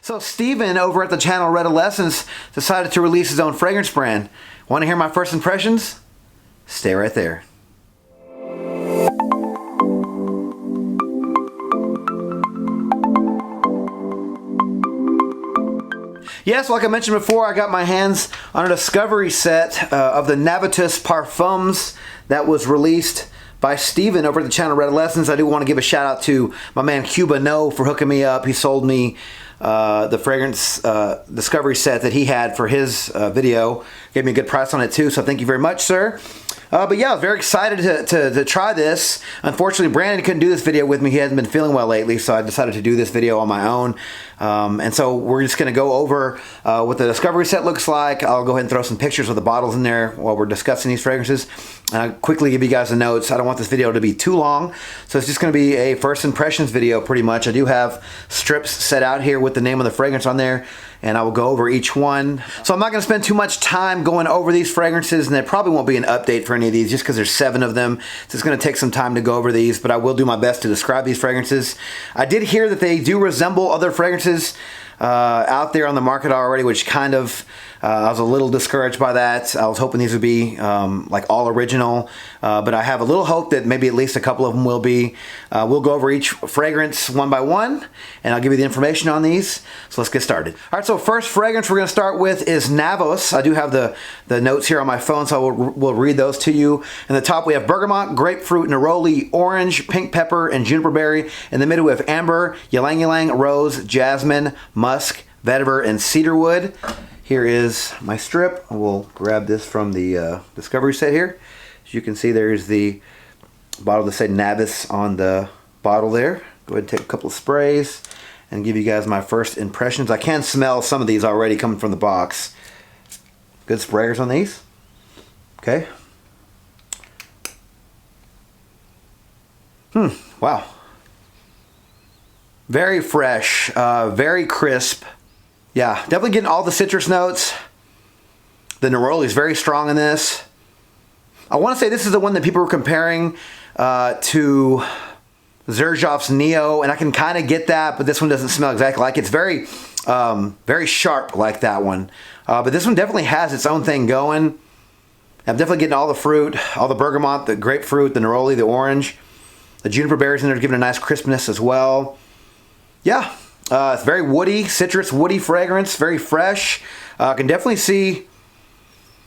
So Steven over at the Channel Redolescence decided to release his own fragrance brand. Want to hear my first impressions? Stay right there. Yes, like I mentioned before, I got my hands on a discovery set of the Navitus Parfums that was released by Steven over at the Channel Redolescence. I do want to give a shout out to my man Cuba No for hooking me up. He sold me the fragrance discovery set that he had for his video. Gave me a good price on it too, so thank you very much, sir. But yeah, I was very excited to try this. Unfortunately, Brandon couldn't do this video with me. He hasn't been feeling well lately, so I decided to do this video on my own. And so we're just going to go over what the discovery set looks like. I'll go ahead and throw some pictures of the bottles in there while we're discussing these fragrances. And I'll quickly give you guys the notes. I don't want this video to be too long, so it's just going to be a first impressions video pretty much. I do have strips set out here with the name of the fragrance on there, and I will go over each one. So I'm not going to spend too much time going over these fragrances, and there probably won't be an update for any of these just because there's 7 of them. So it's going to take some time to go over these, but I will do my best to describe these fragrances. I did hear that they do resemble other fragrances out there on the market already, which kind of I was a little discouraged by that. I was hoping these would be like all original, but I have a little hope that maybe at least a couple of them will be. We'll go over each fragrance one by one, and I'll give you the information on these. So let's get started. All right, so first fragrance we're going to start with is NAVUS. I do have the notes here on my phone, so we'll read those to you. In the top we have bergamot, grapefruit, neroli, orange, pink pepper, and juniper berry. In the middle we have amber, ylang ylang, rose, jasmine, musk, vetiver, and cedarwood. Here is my strip. We'll grab this from the discovery set here. As you can see, there's the bottle that said NAVUS on the bottle there. Go ahead and take a couple of sprays and give you guys my first impressions. I can smell some of these already coming from the box. Good sprayers on these. Okay. Wow. Very fresh, very crisp. Yeah, definitely getting all the citrus notes. The neroli is very strong in this. I want to say this is the one that people were comparing to Xerjoff's Neo, and I can kind of get that, but this one doesn't smell exactly like it. It's very, very sharp like that one. But this one definitely has its own thing going. I'm definitely getting all the fruit, all the bergamot, the grapefruit, the neroli, the orange. The juniper berries in there giving a nice crispness as well. Yeah. It's very woody, citrus, woody fragrance, very fresh. I can definitely see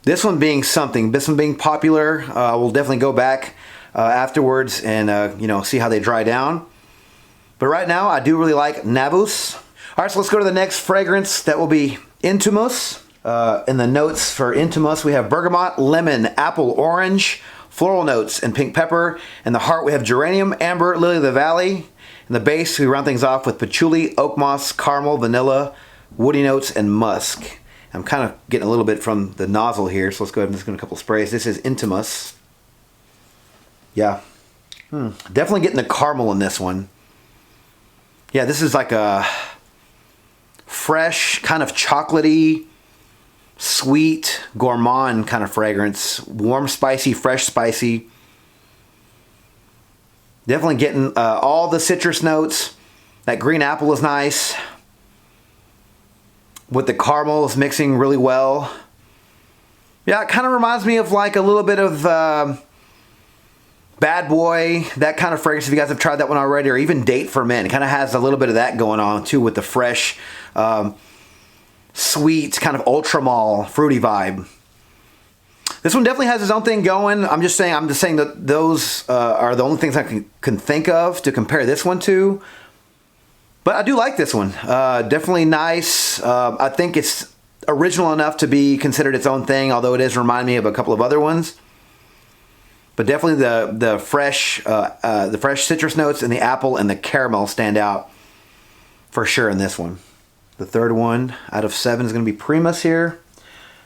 this one being something, this one being popular. We'll definitely go back afterwards and you know, see how they dry down. But right now, I do really like NAVUS. All right, so let's go to the next fragrance. That will be INTIMUS. In the notes for INTIMUS, we have bergamot, lemon, apple, orange, floral notes, and pink pepper. In the heart, we have geranium, amber, lily of the valley. In the base, we round things off with patchouli, oak moss, caramel, vanilla, woody notes, and musk. I'm kind of getting a little bit from the nozzle here, so let's go ahead and just give it a couple sprays. This is INTIMUS. Yeah. Definitely getting the caramel in this one. Yeah, this is like a fresh, kind of chocolatey, sweet, gourmand kind of fragrance. Warm, spicy, fresh, spicy. Definitely getting all the citrus notes. That green apple is nice. With the caramel is mixing really well. Yeah, it kind of reminds me of like a little bit of Bad Boy, that kind of fragrance, if you guys have tried that one already, or even Date for Men. It kind of has a little bit of that going on too with the fresh, sweet, kind of ultra mall, fruity vibe. This one definitely has its own thing going. I'm just saying that those are the only things I can think of to compare this one to. But I do like this one. Definitely nice. I think it's original enough to be considered its own thing, although it does remind me of a couple of other ones. But definitely the fresh citrus notes and the apple and the caramel stand out for sure in this one. The third one out of 7 is going to be PRIMAS here.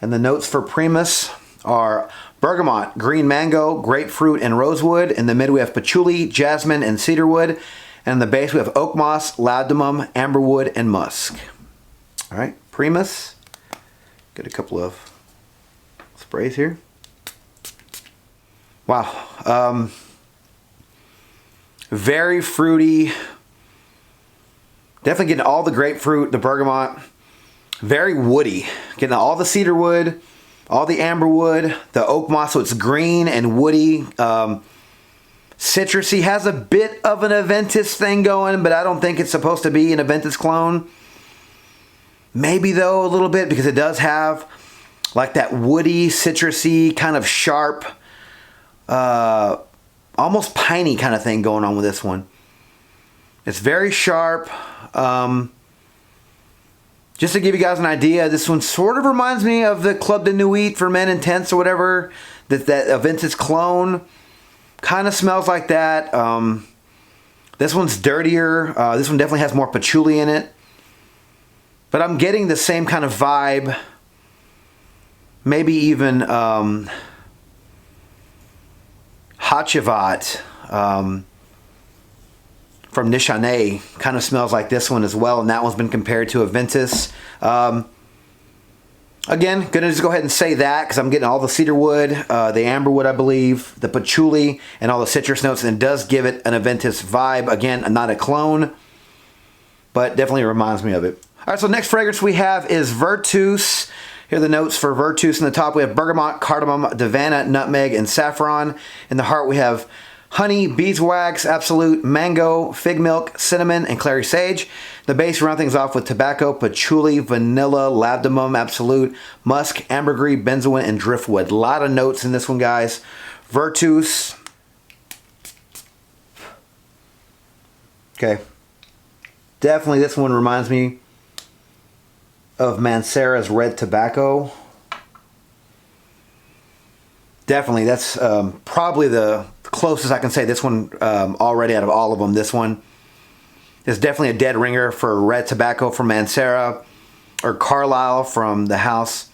And the notes for PRIMAS are bergamot, green mango, grapefruit, and rosewood. In the middle we have patchouli, jasmine, and cedarwood. And in the base we have oak moss, laudamum, amberwood, and musk. All right, PRIMAS. Get a couple of sprays here. Wow. Very fruity, Definitely getting all the grapefruit, the bergamot. Very woody. Getting all the cedar wood, all the amber wood, the oak moss, so it's green and woody. Citrusy. Has a bit of an Aventus thing going, but I don't think it's supposed to be an Aventus clone. Maybe though a little bit, because it does have like that woody, citrusy, kind of sharp, almost piney kind of thing going on with this one. It's very sharp. Just to give you guys an idea, this one sort of reminds me of the Club de Nuit for Men Intense or whatever. That Aventus clone kind of smells like that. This one's dirtier. This one definitely has more patchouli in it. But I'm getting the same kind of vibe. Maybe even Hachivat from Nishane kind of smells like this one as well, and that one's been compared to Aventus. Again, gonna just go ahead and say that because I'm getting all the cedar wood, the amber wood, I believe, the patchouli, and all the citrus notes, and it does give it an Aventus vibe. Again, not a clone, but definitely reminds me of it. All right, so next fragrance we have is Virtus. Here are the notes for Virtus. In the top, we have bergamot, cardamom, davana, nutmeg, and saffron. In the heart, we have honey, beeswax, absolute, mango, fig milk, cinnamon, and clary sage. The base, we round things off with tobacco, patchouli, vanilla, labdanum, absolute, musk, ambergris, benzoin, and driftwood. A lot of notes in this one, guys. Virtus. Okay. Definitely this one reminds me of Mancera's red tobacco. Definitely, that's probably the closest I can say this one already out of all of them. This one is definitely a dead ringer for red tobacco from Mancera, or Carlisle from the House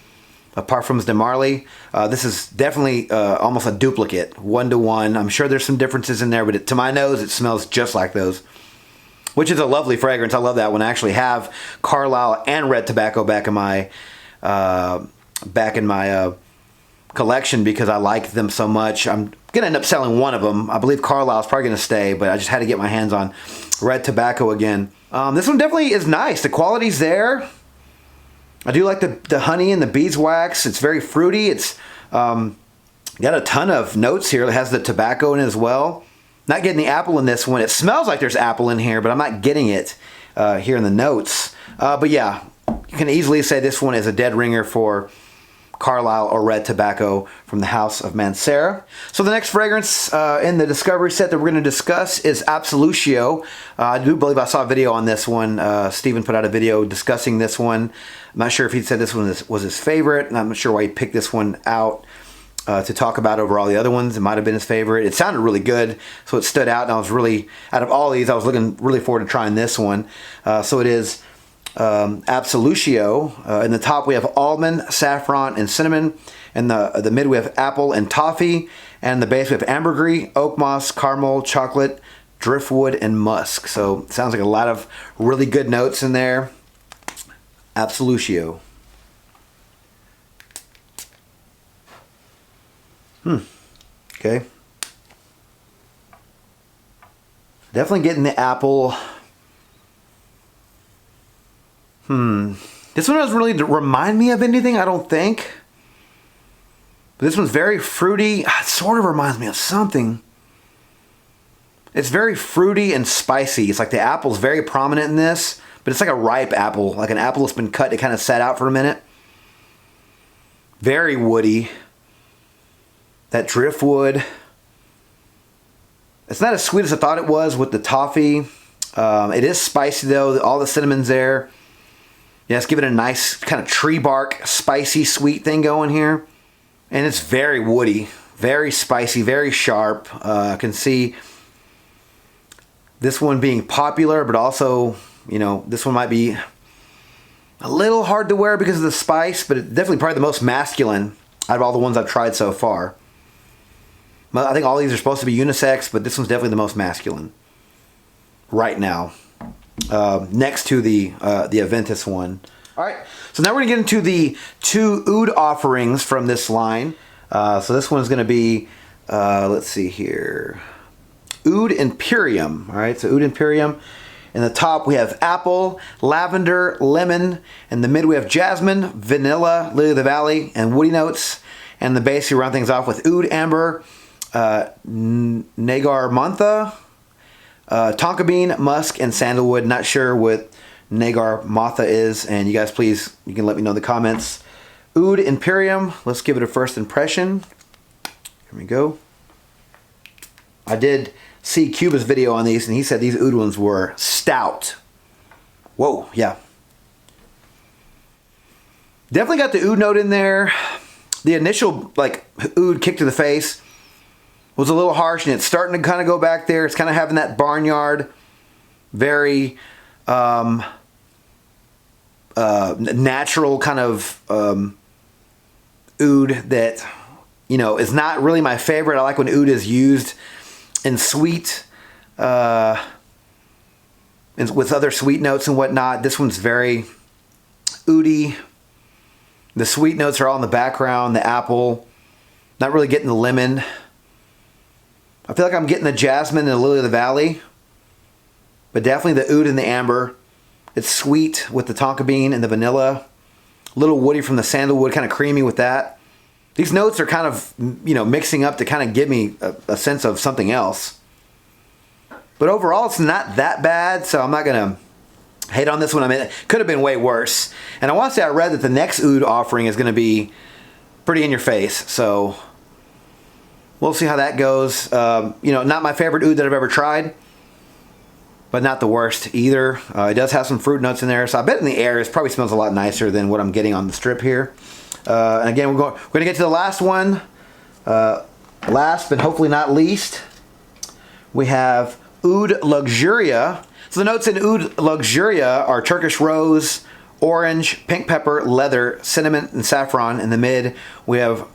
of Parfums de Marly. This is definitely almost a duplicate, 1-to-1. I'm sure there's some differences in there, but to my nose, it smells just like those, which is a lovely fragrance. I love that one. I actually have Carlisle and red tobacco back in my collection because I like them so much. I'm gonna end up selling one of them. I believe Carlisle's probably gonna stay, but I just had to get my hands on red tobacco again. This one definitely is nice. The quality's there. I do like the honey and the beeswax. It's very fruity. It's got a ton of notes here. It has the tobacco in it as well. Not getting the apple in this one. It smells like there's apple in here, but I'm not getting it here in the notes. But yeah, you can easily say this one is a dead ringer for Carlisle or red tobacco from the House of Mancera. So the next fragrance in the discovery set that we're going to discuss is Absolutio. I do believe I saw a video on this one. Steven put out a video discussing this one. I'm not sure if he said this one was his favorite, and I'm not sure why he picked this one out to talk about over all the other ones. It might have been his favorite. It sounded really good, so it stood out, and I was really, out of all these, I was looking really forward to trying this one. So it is Absolutio. In the top we have almond, saffron, and cinnamon. In the mid we have apple and toffee. And in the base we have ambergris, oak moss, caramel, chocolate, driftwood, and musk. So it sounds like a lot of really good notes in there. Absolutio. Okay. Definitely getting the apple. This one doesn't really remind me of anything, I don't think. But this one's very fruity. It sort of reminds me of something. It's very fruity and spicy. It's like the apple's very prominent in this, but it's like a ripe apple. Like an apple that's been cut, it kind of sat out for a minute. Very woody. That driftwood. It's not as sweet as I thought it was with the toffee. It is spicy though. All the cinnamon's there. Yeah, let's give it a nice kind of tree bark, spicy, sweet thing going here. And it's very woody, very spicy, very sharp. I can see this one being popular, but also, you know, this one might be a little hard to wear because of the spice, but it's definitely probably the most masculine out of all the ones I've tried so far. I think all these are supposed to be unisex, but this one's definitely the most masculine right now. Next to the Aventus one. All right, so now we're gonna get into the two oud offerings from this line. So this one's gonna be, let's see here, Oud Imperium. All right, so Oud Imperium. In the top, we have apple, lavender, lemon. In the mid, we have jasmine, vanilla, lily of the valley, and woody notes. And the base, you round things off with oud, amber, nagar-mantha, tonka bean, musk, and sandalwood. Not sure what nagar-mantha is, and you guys, please, you can let me know in the comments. Oud Imperium. Let's give it a first impression. Here we go. I did see Cuba's video on these, and he said these oud ones were stout. Whoa, yeah. Definitely got the oud note in there. The initial, like, oud kick to the face was a little harsh, and it's starting to kind of go back there. It's kind of having that barnyard, very natural kind of oud that, you know, is not really my favorite. I like when oud is used in sweet, with other sweet notes and whatnot. This one's very oudy. The sweet notes are all in the background. The apple, not really getting the lemon. I feel like I'm getting the jasmine and the lily of the valley, but definitely the oud and the amber. It's sweet with the tonka bean and the vanilla. A little woody from the sandalwood, kind of creamy with that. These notes are kind of, you know, mixing up to kind of give me a sense of something else. But overall, it's not that bad, so I'm not going to hate on this one. I mean, it could have been way worse. And I want to say I read that the next oud offering is going to be pretty in your face, so we'll see how that goes. You know, not my favorite oud that I've ever tried, but not the worst either. It does have some fruit notes in there, so I bet in the air it probably smells a lot nicer than what I'm getting on the strip here. And again, we're going to get to the last one. Last but hopefully not least, we have Oud Luxuria. So the notes in Oud Luxuria are Turkish rose, orange, pink pepper, leather, cinnamon, and saffron. In the mid, we have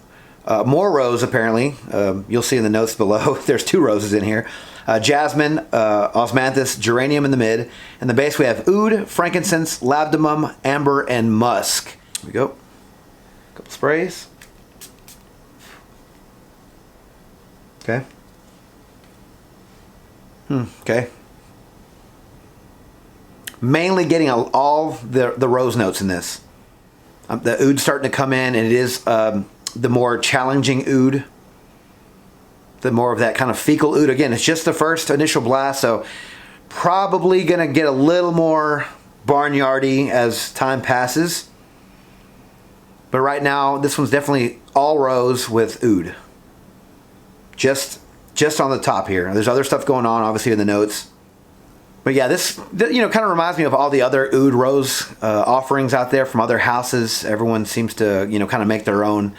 more rose, apparently. You'll see in the notes below. There's 2 roses in here. Jasmine, osmanthus, geranium in the mid. In the base, we have oud, frankincense, labdanum, amber, and musk. Here we go. Couple sprays. Okay. Okay. Mainly getting all the rose notes in this. The oud's starting to come in, and it is the more challenging oud. The more of that kind of fecal oud. Again, it's just the first initial blast, so probably going to get a little more barnyardy as time passes. But right now, this one's definitely all rose with oud. Just on the top here. There's other stuff going on, obviously, in the notes. But yeah, this, you know, kind of reminds me of all the other oud rose offerings out there from other houses. Everyone seems to, you know, kind of make their own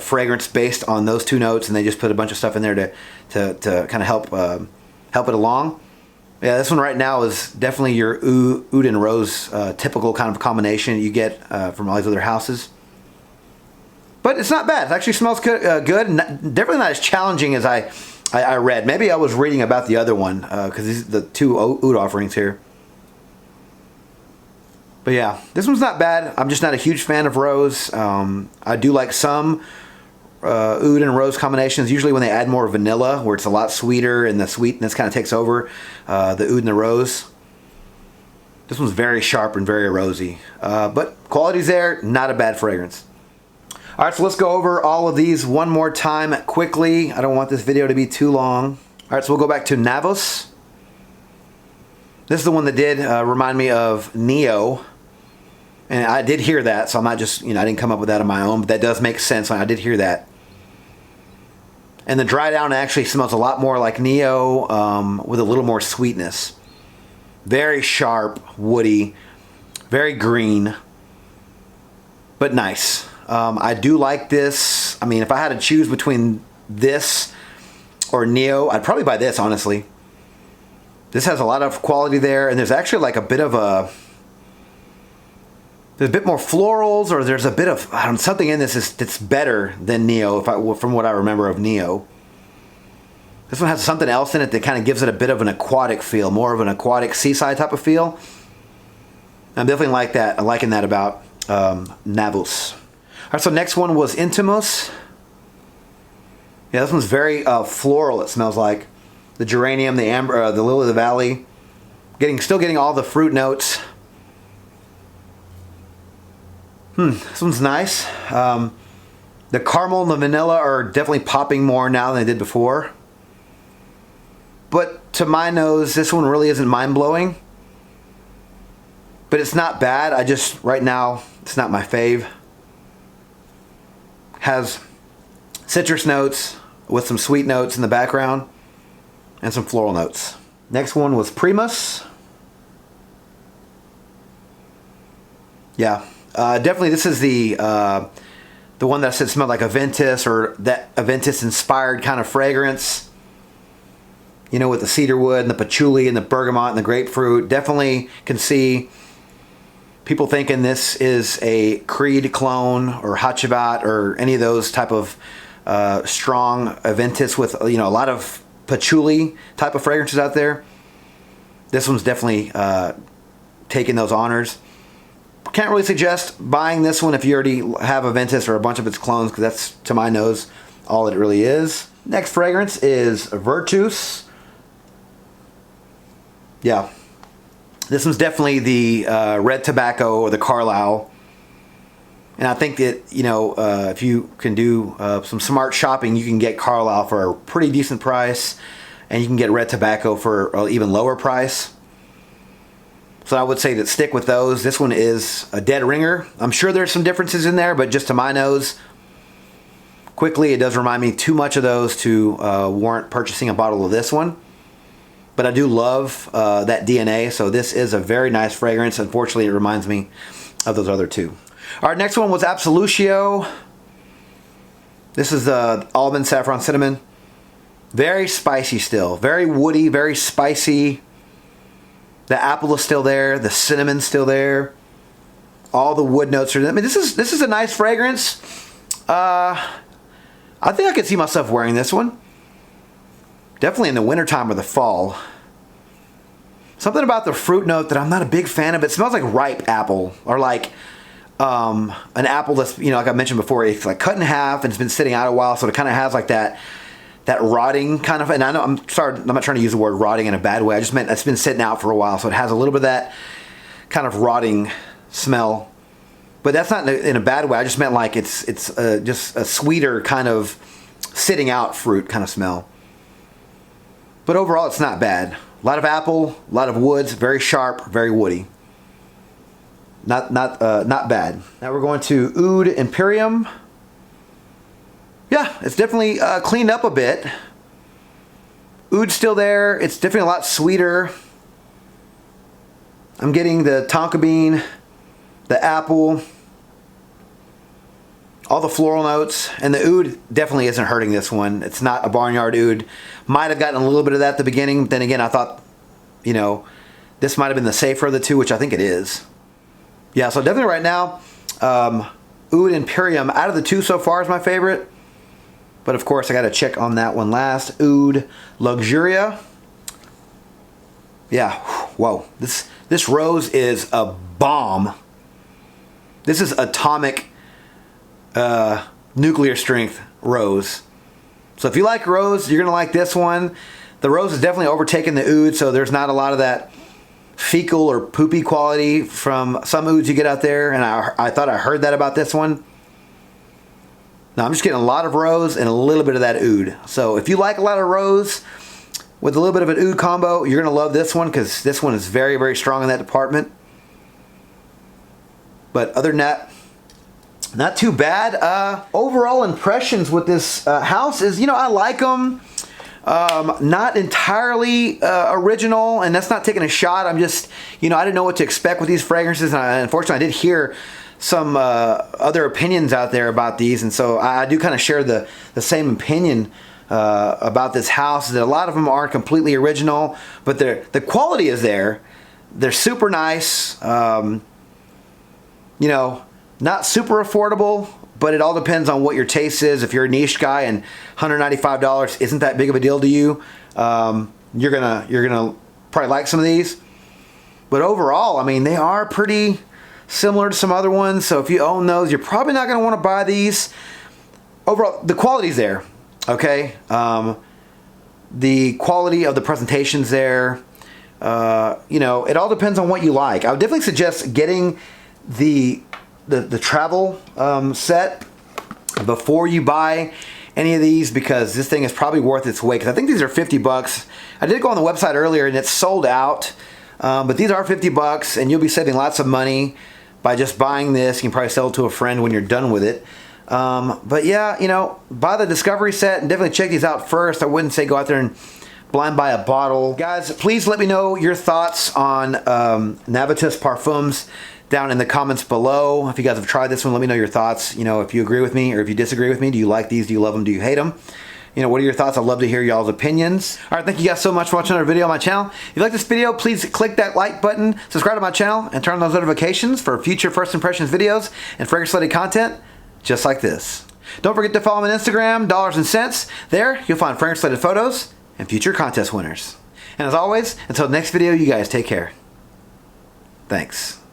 fragrance based on those 2 notes, and they just put a bunch of stuff in there to kind of help it along. Yeah, this one right now is definitely your oud and rose typical kind of combination you get from all these other houses. But it's not bad. It actually smells good, and definitely not as challenging as I read. Maybe I was reading about the other one because these are the 2 oud offerings here. But yeah, this one's not bad. I'm just not a huge fan of rose. I do like some oud and rose combinations, usually when they add more vanilla, where it's a lot sweeter and the sweetness kind of takes over the oud and the rose. This one's very sharp and very rosy. But quality's there, not a bad fragrance. All right, so let's go over all of these one more time quickly. I don't want this video to be too long. All right, so we'll go back to NAVUS. This is the one that did remind me of Neo. And I did hear that, so I'm not just, you know, I didn't come up with that on my own, but that does make sense. I did hear that. And the dry down actually smells a lot more like Neo with a little more sweetness. Very sharp, woody, very green, but nice. I do like this. I mean, if I had to choose between this or Neo, I'd probably buy this, honestly. This has a lot of quality there, and there's actually like a bit of there's a bit more florals, or there's a bit of something in this that's better than Neo, from what I remember of Neo. This one has something else in it that kind of gives it a bit of an aquatic feel, more of an aquatic seaside type of feel. I'm definitely like that. I'm liking that about NAVUS. All right, so next one was INTIMUS. Yeah, this one's very floral. It smells like the geranium, the amber, the lily of the valley. Still getting all the fruit notes. This one's nice. The caramel and the vanilla are definitely popping more now than they did before. But to my nose, this one really isn't mind-blowing. But it's not bad. Right now, it's not my fave. Has citrus notes with some sweet notes in the background and some floral notes. Next one was PRIMAS. Yeah, definitely this is the one that I said smelled like Aventus, or that Aventus inspired kind of fragrance. You know, with the cedarwood and the patchouli and the bergamot and the grapefruit. Definitely can see people thinking this is a Creed clone or Hachivat or any of those type of strong Aventus with, you know, a lot of patchouli type of fragrances out there. This one's definitely taking those honors. Can't really suggest buying this one if you already have Aventus or a bunch of its clones, because that's, to my nose, all it really is. Next fragrance is Virtus. Yeah. This one's definitely the red tobacco or the Carlisle. And I think that, you know, if you can do some smart shopping, you can get Carlisle for a pretty decent price. And you can get red tobacco for an even lower price. So I would say that stick with those. This one is a dead ringer. I'm sure there's some differences in there, but just to my nose, quickly, it does remind me too much of those to warrant purchasing a bottle of this one. But I do love that DNA, so this is a very nice fragrance. Unfortunately, it reminds me of those other two. All right, next one was Absolutio. This is the almond, saffron, cinnamon. Very spicy still. Very woody, very spicy. The apple is still there. The cinnamon's still there. All the wood notes are there. I mean, this is a nice fragrance. I think I could see myself wearing this one. Definitely in the wintertime or the fall. Something about the fruit note that I'm not a big fan of. It smells like ripe apple, or like an apple that's, you know, like I mentioned before, it's like cut in half and it's been sitting out a while, so it kind of has like that rotting kind of, and I know, I'm sorry, I'm not trying to use the word rotting in a bad way. I just meant it's been sitting out for a while, so it has a little bit of that kind of rotting smell. But that's not in a bad way. I just meant like it's just a sweeter kind of sitting out fruit kind of smell. But overall, it's not bad. A lot of apple, a lot of woods, very sharp, very woody. Not bad. Now we're going to Oud Imperium. Yeah, it's definitely cleaned up a bit. Oud's still there. It's definitely a lot sweeter. I'm getting the tonka bean, the apple, all the floral notes, and the oud definitely isn't hurting this one. It's not a barnyard oud. Might have gotten a little bit of that at the beginning, but then again, I thought, you know, this might have been the safer of the two, which I think it is. Yeah, so definitely right now, Oud Imperium out of the two so far is my favorite. But of course, I got to check on that one last. Oud Luxuria. Yeah, whoa. This rose is a bomb. This is atomic nuclear strength rose. So if you like rose, you're going to like this one. The rose is definitely overtaken the oud, so there's not a lot of that fecal or poopy quality from some ouds you get out there. And I thought I heard that about this one. Now I'm just getting a lot of rose and a little bit of that oud. So if you like a lot of rose with a little bit of an oud combo, you're going to love this one, because this one is very, very strong in that department. But other than that, not too bad. Overall impressions with this house is, you know, I like them. Not entirely original, and that's not taking a shot. I'm just, you know, I didn't know what to expect with these fragrances. And unfortunately, I did hear some other opinions out there about these, and so I do kind of share the same opinion about this house, that a lot of them aren't completely original, but the quality is there. They're super nice. You know, not super affordable, but it all depends on what your taste is. If you're a niche guy and $195 isn't that big of a deal to you, you're gonna probably like some of these. But overall, I mean, they are pretty similar to some other ones. So if you own those, you're probably not gonna want to buy these. Overall, the quality's there. Okay, the quality of the presentation's there. You know, it all depends on what you like. I would definitely suggest getting the travel set before you buy any of these, because this thing is probably worth its weight. Because I think these are 50 bucks. I did go on the website earlier and it's sold out, but these are 50 bucks, and you'll be saving lots of money by just buying this. You can probably sell it to a friend when you're done with it. But yeah, you know, buy the Discovery set and definitely check these out first. I wouldn't say go out there and blind buy a bottle. Guys, please let me know your thoughts on Navitus Parfums down in the comments below. If you guys have tried this one, let me know your thoughts. You know, if you agree with me or if you disagree with me. Do you like these? Do you love them? Do you hate them? You know, what are your thoughts? I'd love to hear y'all's opinions. All right, thank you guys so much for watching another video on my channel. If you like this video, please click that like button, subscribe to my channel, and turn on those notifications for future first impressions videos and fragrance-related content just like this. Don't forget to follow me on Instagram, Dollars and Cents. There, you'll find fragrance-related photos and future contest winners. And as always, until the next video, you guys take care. Thanks.